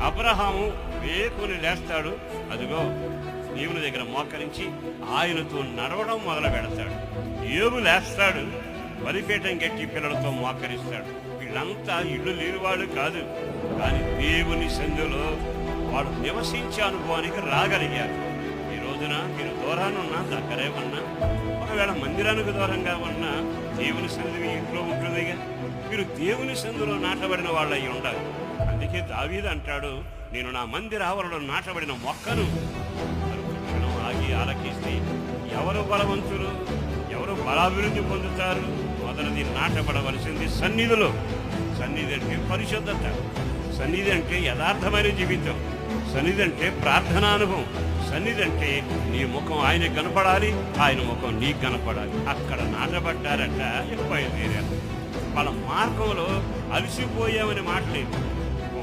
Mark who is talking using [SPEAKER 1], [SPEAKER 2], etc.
[SPEAKER 1] అబ్రహాము వేకుని లేస్తాడు, అదిగో దేవుని దగ్గర మోకరించి ఆయనతో నడవడం మొదలు పెడతాడు. యోబు లేస్తాడు, బలిపీఠం గట్టి పిల్లలతో మోకరిస్తాడు. వీళ్ళంతా ఇల్లు లేనివాడు కాదు, కానీ దేవుని సందులో వాడు నివసించే అనుభవానికి రాగలిగారు. ఈ రోజున మీరు దూరాన్ని ఉన్నా, దగ్గరే ఉన్నా, ఒకవేళ మందిరానికి దూరంగా ఉన్నా దేవుని సందు మీ ఇంట్లో ఉంటుందిగా. మీరు దేవుని సందులో నాటబడిన వాళ్ళు అయి ఉండాలి. అందుకే దావీదు అంటాడు, నేను నా మందిర ఆవరణలో నాటబడిన మొక్కను. క్షణం ఆగి ఆలకిస్తే ఎవరు బలవంతులు, ఎవరు బలాభివృద్ధి పొందుతారు? మొదటిది నాటబడవలసింది సన్నిధిలో. సన్నిధి అంటే పరిశుద్ధత, సన్నిధి అంటే యథార్థమైన జీవితం, సన్నిధి అంటే ప్రార్థనానుభవం, సన్నిధి అంటే నీ ముఖం ఆయన కనపడాలి, ఆయన ముఖం నీకు కనపడాలి. అక్కడ నాటబడ్డారట, బయలుదేరారు. వాళ్ళ మార్గంలో అలసిపోయామనే మాట లేదు.